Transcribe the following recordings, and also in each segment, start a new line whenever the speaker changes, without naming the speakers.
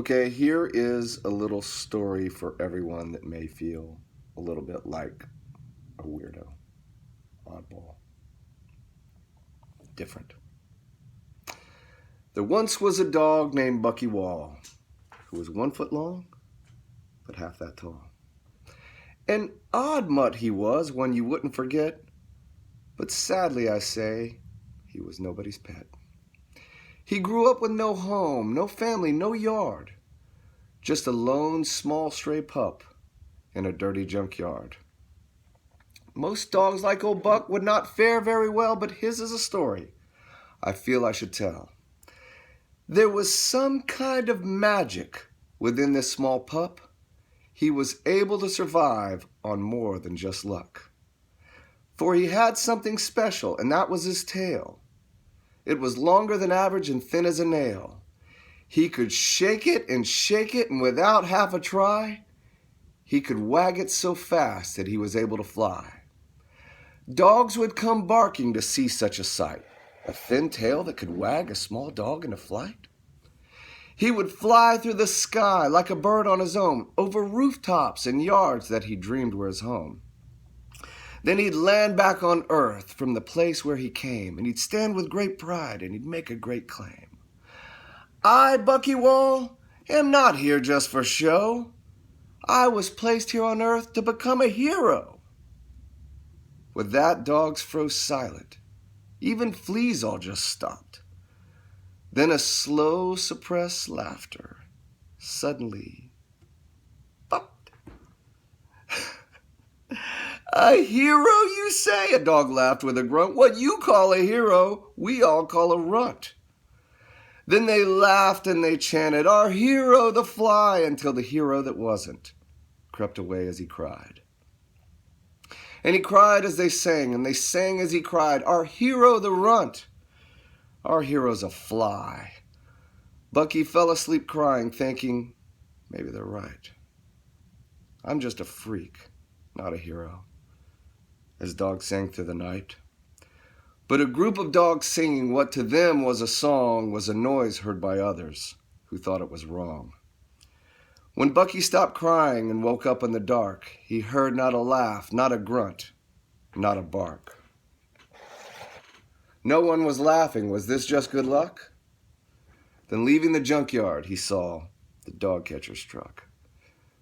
Okay, here is a little story for everyone that may feel a little bit like a weirdo, oddball, different. There once was a dog named Bucky Wall who was 1 foot long, but half that tall. An odd mutt he was, one you wouldn't forget, but sadly I say, he was nobody's pet. He grew up with no home, no family, no yard, just a lone small stray pup in a dirty junkyard. Most dogs like old Buck would not fare very well, but his is a story I feel I should tell. There was some kind of magic within this small pup. He was able to survive on more than just luck. For he had something special, and that was his tail. It was longer than average and thin as a nail. He could shake it, and without half a try, he could wag it so fast that he was able to fly. Dogs would come barking to see such a sight, a thin tail that could wag a small dog into flight. He would fly through the sky like a bird on his own, over rooftops and yards that he dreamed were his home. Then he'd land back on earth from the place where he came, and he'd stand with great pride, and he'd make a great claim. I, Bucky Wall, am not here just for show. I was placed here on earth to become a hero. With that, dogs froze silent. Even fleas all just stopped. Then a slow, suppressed laughter suddenly popped. A hero, you say? A dog laughed with a grunt. What you call a hero, we all call a runt. Then they laughed and they chanted, our hero the fly, until the hero that wasn't crept away as he cried. And he cried as they sang, and they sang as he cried, our hero the runt. Our hero's a fly. Bucky fell asleep crying, thinking, maybe they're right. I'm just a freak, not a hero. As dogs sang through the night. But a group of dogs singing what to them was a song was a noise heard by others who thought it was wrong. When Bucky stopped crying and woke up in the dark, he heard not a laugh, not a grunt, not a bark. No one was laughing. Was this just good luck? Then leaving the junkyard, he saw the dog catcher's truck.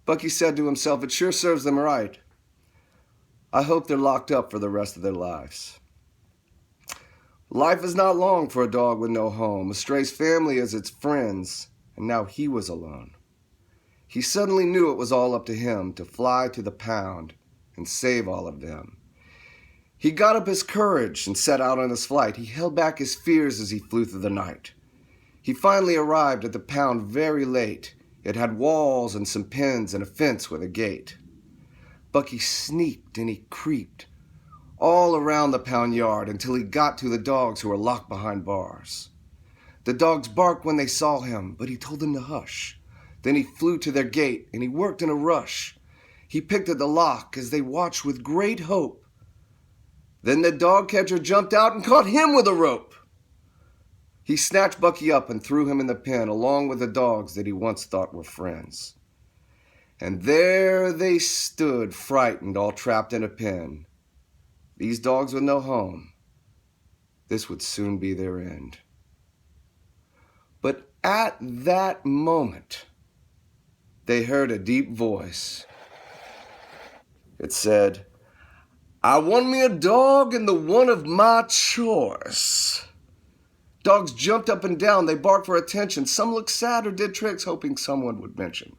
Bucky said to himself, it sure serves them right. I hope they're locked up for the rest of their lives. Life is not long for a dog with no home. A stray's family is its friends, and now he was alone. He suddenly knew it was all up to him to fly to the pound and save all of them. He got up his courage and set out on his flight. He held back his fears as he flew through the night. He finally arrived at the pound very late. It had walls and some pens and a fence with a gate. Bucky sneaked and he creeped all around the pound yard until he got to the dogs who were locked behind bars. The dogs barked when they saw him, but he told them to hush. Then he flew to their gate and he worked in a rush. He picked at the lock as they watched with great hope. Then the dog catcher jumped out and caught him with a rope. He snatched Bucky up and threw him in the pen along with the dogs that he once thought were friends. And there they stood, frightened, all trapped in a pen. These dogs with no home. This would soon be their end. But at that moment, they heard a deep voice. It said, I want me a dog and the one of my choice. Dogs jumped up and down. They barked for attention. Some looked sad or did tricks, hoping someone would mention.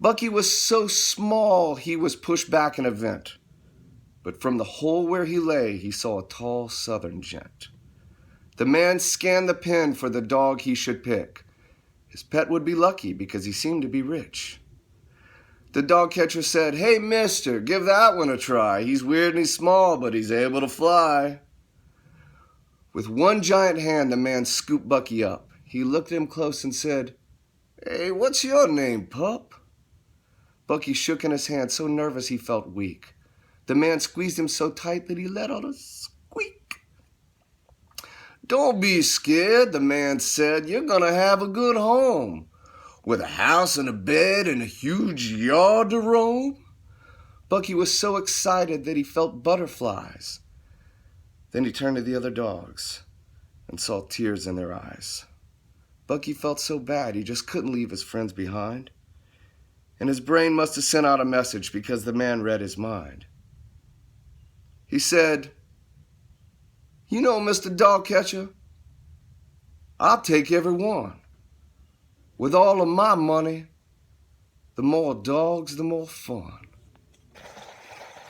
Bucky was so small he was pushed back in a vent. But from the hole where he lay, he saw a tall southern gent. The man scanned the pen for the dog he should pick. His pet would be lucky because he seemed to be rich. The dog catcher said, hey, mister, give that one a try. He's weird and he's small, but he's able to fly. With one giant hand, the man scooped Bucky up. He looked at him close and said, hey, what's your name, pup? Bucky shook in his hand, so nervous he felt weak. The man squeezed him so tight that he let out a squeak. Don't be scared, the man said. You're going to have a good home. with a house and a bed and a huge yard to roam? Bucky was so excited that he felt butterflies. Then he turned to the other dogs and saw tears in their eyes. Bucky felt so bad he just couldn't leave his friends behind. And his brain must have sent out a message because the man read his mind. He said, "You know, Mr. Dog Catcher, I'll take every one. With all of my money, the more dogs, the more fun."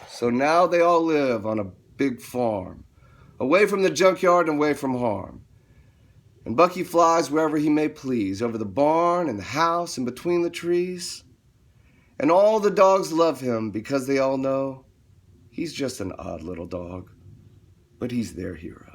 So now they all live on a big farm, away from the junkyard and away from harm. And Bucky flies wherever he may please, over the barn and the house and between the trees. And all the dogs love him because they all know he's just an odd little dog, but he's their hero.